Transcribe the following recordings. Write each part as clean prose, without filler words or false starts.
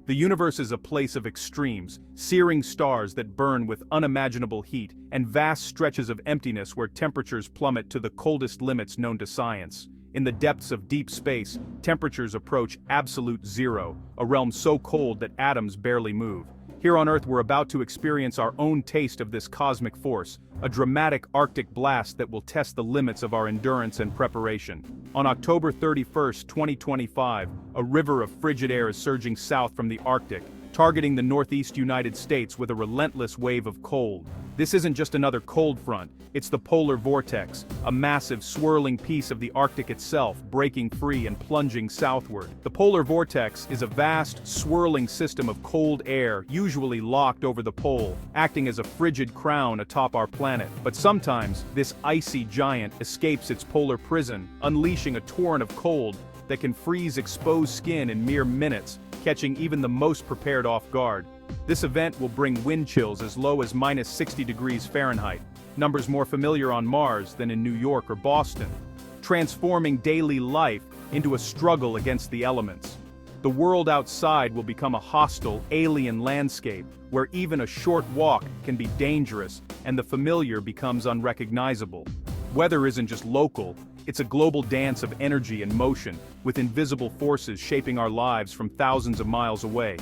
The universe is a place of extremes, searing stars that burn with unimaginable heat, and vast stretches of emptiness where temperatures plummet to the coldest limits known to science. In the depths of deep space, temperatures approach absolute zero, a realm so cold that atoms barely move. Here on Earth we're about to experience our own taste of this cosmic force, a dramatic Arctic blast that will test the limits of our endurance and preparation. On October 31, 2025, a river of frigid air is surging south from the Arctic, targeting the northeast United States with a relentless wave of cold. This isn't just another cold front, it's the polar vortex, a massive swirling piece of the Arctic itself breaking free and plunging southward. The polar vortex is a vast, swirling system of cold air usually locked over the pole, acting as a frigid crown atop our planet. But sometimes, this icy giant escapes its polar prison, unleashing a torrent of cold that can freeze exposed skin in mere minutes, catching even the most prepared off guard. This event will bring wind chills as low as minus 60 degrees Fahrenheit, numbers more familiar on Mars than in New York or Boston, transforming daily life into a struggle against the elements. The world outside will become a hostile, alien landscape, where even a short walk can be dangerous and the familiar becomes unrecognizable. Weather isn't just local, it's a global dance of energy and motion, with invisible forces shaping our lives from thousands of miles away.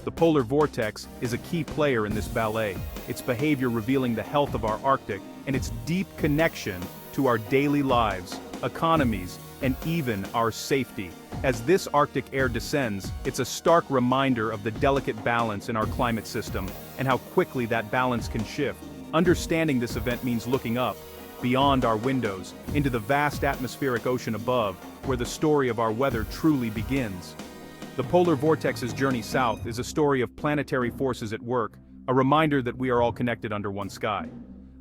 The polar vortex is a key player in this ballet, its behavior revealing the health of our Arctic and its deep connection to our daily lives, economies, and even our safety. As this Arctic air descends, it's a stark reminder of the delicate balance in our climate system and how quickly that balance can shift. Understanding this event means looking up, beyond our windows, into the vast atmospheric ocean above, where the story of our weather truly begins. The polar vortex's journey south is a story of planetary forces at work, a reminder that we are all connected under one sky.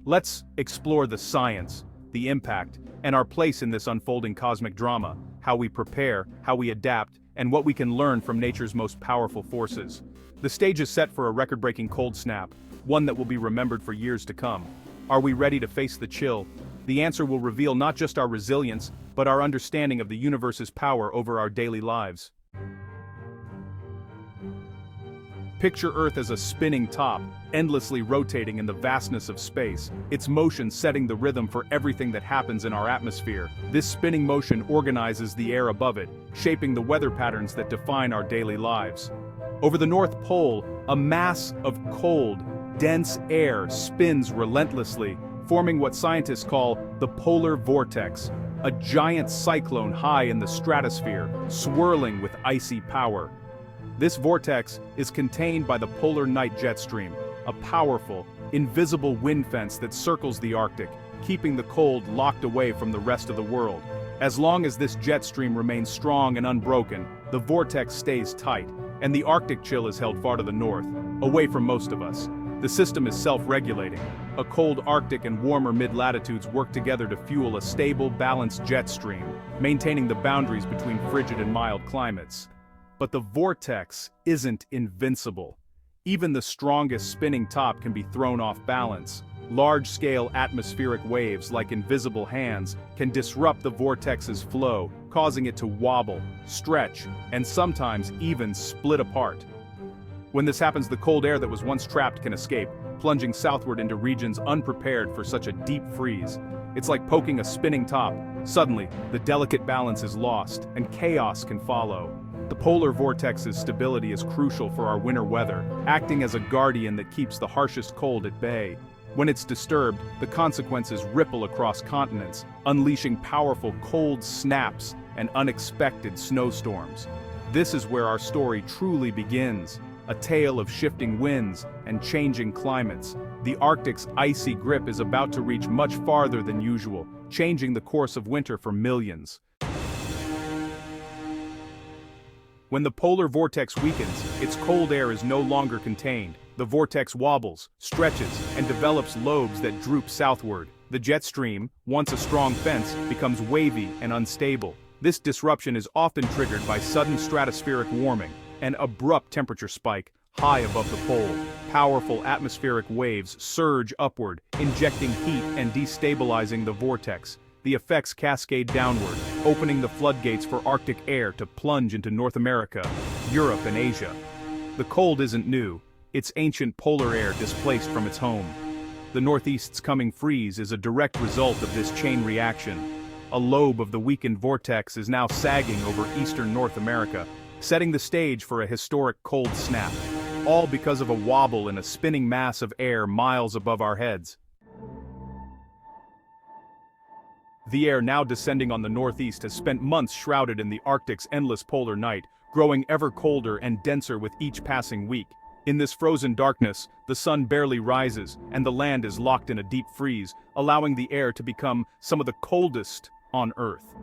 Let's explore the science, the impact, and our place in this unfolding cosmic drama, how we prepare, how we adapt, and what we can learn from nature's most powerful forces. The stage is set for a record-breaking cold snap, one that will be remembered for years to come. Are we ready to face the chill? The answer will reveal not just our resilience, but our understanding of the universe's power over our daily lives. Picture Earth as a spinning top, endlessly rotating in the vastness of space, its motion setting the rhythm for everything that happens in our atmosphere. This spinning motion organizes the air above it, shaping the weather patterns that define our daily lives. Over the North Pole, a mass of cold, dense air spins relentlessly, forming what scientists call the polar vortex, a giant cyclone high in the stratosphere, swirling with icy power. This vortex is contained by the polar night jet stream, a powerful, invisible wind fence that circles the Arctic, keeping the cold locked away from the rest of the world. As long as this jet stream remains strong and unbroken, the vortex stays tight, and the Arctic chill is held far to the north, away from most of us. The system is self-regulating. A cold Arctic and warmer mid-latitudes work together to fuel a stable, balanced jet stream, maintaining the boundaries between frigid and mild climates. But the vortex isn't invincible. Even the strongest spinning top can be thrown off balance. Large-scale atmospheric waves, like invisible hands, can disrupt the vortex's flow, causing it to wobble, stretch, and sometimes even split apart. When this happens, the cold air that was once trapped can escape, plunging southward into regions unprepared for such a deep freeze. It's like poking a spinning top. Suddenly, the delicate balance is lost, and chaos can follow. The polar vortex's stability is crucial for our winter weather, acting as a guardian that keeps the harshest cold at bay. When it's disturbed, the consequences ripple across continents, unleashing powerful cold snaps and unexpected snowstorms. This is where our story truly begins, a tale of shifting winds and changing climates. The Arctic's icy grip is about to reach much farther than usual, changing the course of winter for millions. When the polar vortex weakens, its cold air is no longer contained. The vortex wobbles, stretches, and develops lobes that droop southward. The jet stream, once a strong fence, becomes wavy and unstable. This disruption is often triggered by sudden stratospheric warming, an abrupt temperature spike high above the pole. Powerful atmospheric waves surge upward, injecting heat and destabilizing the vortex. The effects cascade downward, opening the floodgates for Arctic air to plunge into North America, Europe, and Asia. The cold isn't new, it's ancient polar air displaced from its home. The Northeast's coming freeze is a direct result of this chain reaction. A lobe of the weakened vortex is now sagging over eastern North America, setting the stage for a historic cold snap, all because of a wobble in a spinning mass of air miles above our heads. The air now descending on the Northeast has spent months shrouded in the Arctic's endless polar night, growing ever colder and denser with each passing week. In this frozen darkness, the sun barely rises, and the land is locked in a deep freeze, allowing the air to become some of the coldest on Earth.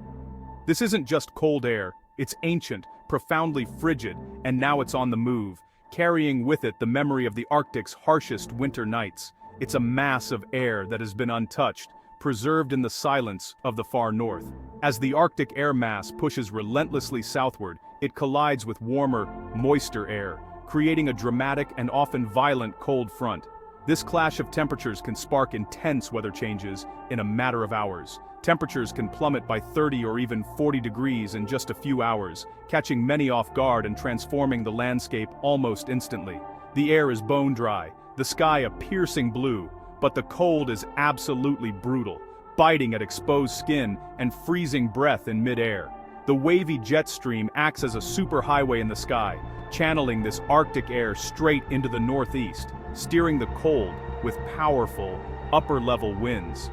This isn't just cold air, it's ancient, profoundly frigid, and now it's on the move, carrying with it the memory of the Arctic's harshest winter nights. It's a mass of air that has been untouched, preserved in the silence of the far north. As the Arctic air mass pushes relentlessly southward, it collides with warmer, moister air, creating a dramatic and often violent cold front. This clash of temperatures can spark intense weather changes in a matter of hours. Temperatures can plummet by 30 or even 40 degrees in just a few hours, catching many off guard and transforming the landscape almost instantly. The air is bone dry, the sky a piercing blue, but the cold is absolutely brutal, biting at exposed skin and freezing breath in mid-air. The wavy jet stream acts as a superhighway in the sky, channeling this Arctic air straight into the Northeast, steering the cold with powerful, upper-level winds.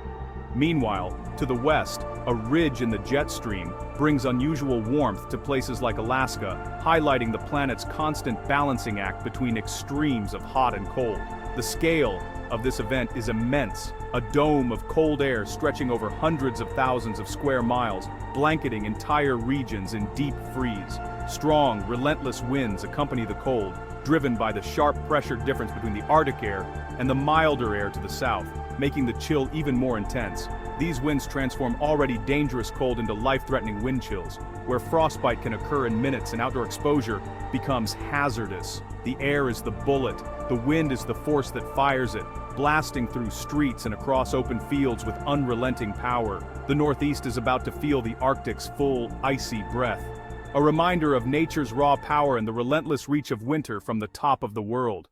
Meanwhile, to the west, a ridge in the jet stream brings unusual warmth to places like Alaska, highlighting the planet's constant balancing act between extremes of hot and cold. The scale of this event is immense, a dome of cold air stretching over hundreds of thousands of square miles, blanketing entire regions in deep freeze. Strong, relentless winds accompany the cold, driven by the sharp pressure difference between the Arctic air and the milder air to the south, making the chill even more intense. These winds transform already dangerous cold into life-threatening wind chills, where frostbite can occur in minutes and outdoor exposure becomes hazardous. The air is the bullet, the wind is the force that fires it, blasting through streets and across open fields with unrelenting power. The Northeast is about to feel the Arctic's full, icy breath. A reminder of nature's raw power and the relentless reach of winter from the top of the world.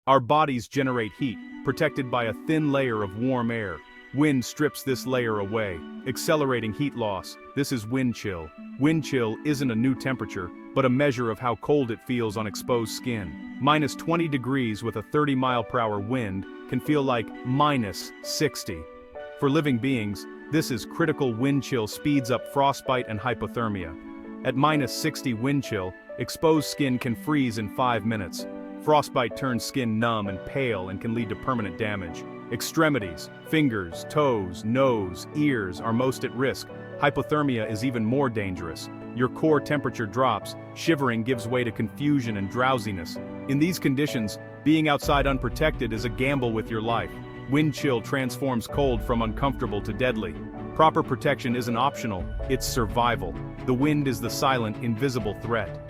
Our bodies generate heat, protected by a thin layer of warm air. Wind strips this layer away, accelerating heat loss. This is wind chill. Wind chill isn't a new temperature, but a measure of how cold it feels on exposed skin. Minus 20 degrees with a 30-mile-per-hour wind can feel like minus 60. For living beings, this is critical. Wind chill speeds up frostbite and hypothermia. At minus 60 wind chill, exposed skin can freeze in 5 minutes. Frostbite turns skin numb and pale and can lead to permanent damage. Extremities, fingers, toes, nose, ears are most at risk. Hypothermia is even more dangerous. Your core temperature drops, shivering gives way to confusion and drowsiness. In these conditions, being outside unprotected is a gamble with your life. Wind chill transforms cold from uncomfortable to deadly. Proper protection isn't optional, it's survival. The wind is the silent, invisible threat.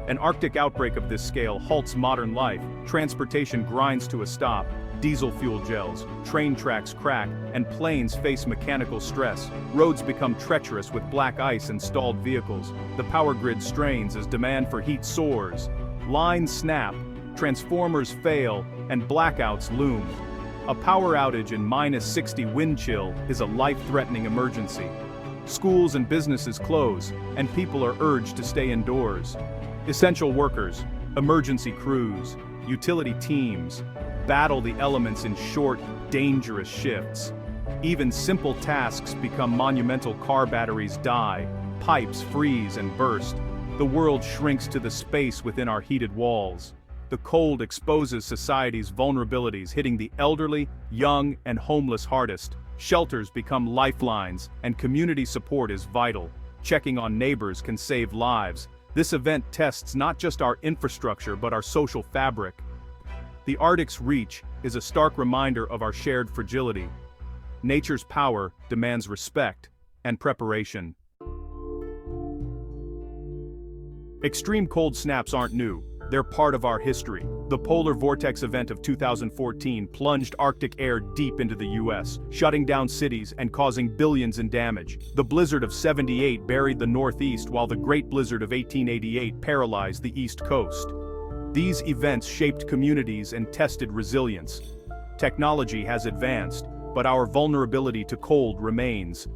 An Arctic outbreak of this scale halts modern life, transportation grinds to a stop, diesel fuel gels, train tracks crack, and planes face mechanical stress. Roads become treacherous with black ice and stalled vehicles. The power grid strains as demand for heat soars. Lines snap, transformers fail, and blackouts loom. A power outage in minus 60 wind chill is a life-threatening emergency. Schools and businesses close, and people are urged to stay indoors. Essential workers, emergency crews, utility teams battle the elements in short, dangerous shifts. Even simple tasks become monumental. Car batteries die, pipes freeze and burst. The world shrinks to the space within our heated walls. The cold exposes society's vulnerabilities, hitting the elderly, young, and homeless hardest. Shelters become lifelines, and community support is vital. Checking on neighbors can save lives. This event tests not just our infrastructure but our social fabric. The Arctic's reach is a stark reminder of our shared fragility. Nature's power demands respect and preparation. Extreme cold snaps aren't new. They're part of our history. The polar vortex event of 2014 plunged Arctic air deep into the US, shutting down cities and causing billions in damage. The blizzard of '78 buried the Northeast, while the Great Blizzard of 1888 paralyzed the East Coast. These events shaped communities and tested resilience. Technology has advanced, but our vulnerability to cold remains.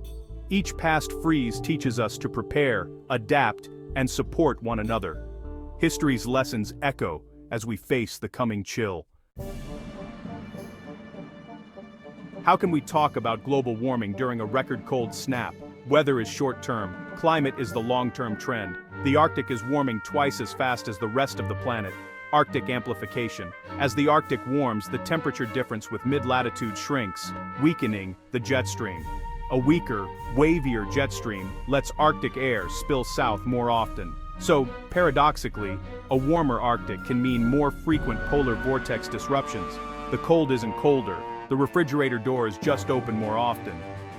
Each past freeze teaches us to prepare, adapt, and support one another. History's lessons echo as we face the coming chill. How can we talk about global warming during a record cold snap? Weather is short-term, climate is the long-term trend. The Arctic is warming twice as fast as the rest of the planet. Arctic amplification. As the Arctic warms, the temperature difference with mid-latitude shrinks, weakening the jet stream. A weaker, wavier jet stream lets Arctic air spill south more often. So, paradoxically, a warmer Arctic can mean more frequent polar vortex disruptions. The cold isn't colder, the refrigerator door is just open more often.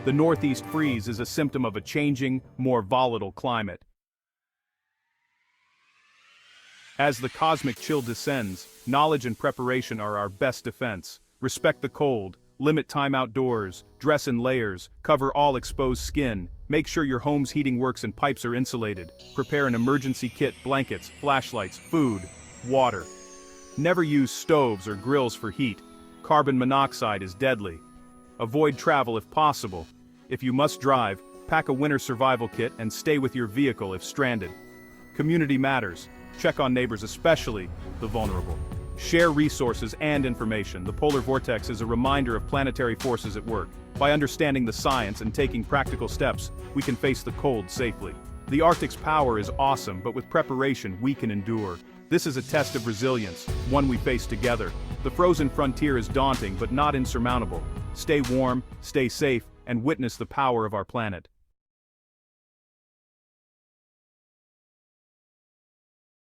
The Northeast freeze is a symptom of a changing, more volatile climate. As the cosmic chill descends, knowledge and preparation are our best defense. Respect the cold, limit time outdoors, dress in layers, cover all exposed skin, make sure your home's heating works and pipes are insulated, prepare an emergency kit, blankets, flashlights, food, water. Never use stoves or grills for heat. Carbon monoxide is deadly. Avoid travel if possible. If you must drive, pack a winter survival kit and stay with your vehicle if stranded. Community matters. Check on neighbors, especially the vulnerable. Share resources and information. The polar vortex is a reminder of planetary forces at work. By understanding the science and taking practical steps, we can face the cold safely. The Arctic's power is awesome, but with preparation, we can endure. This is a test of resilience, one we face together. The frozen frontier is daunting, but not insurmountable. Stay warm, stay safe, and witness the power of our planet.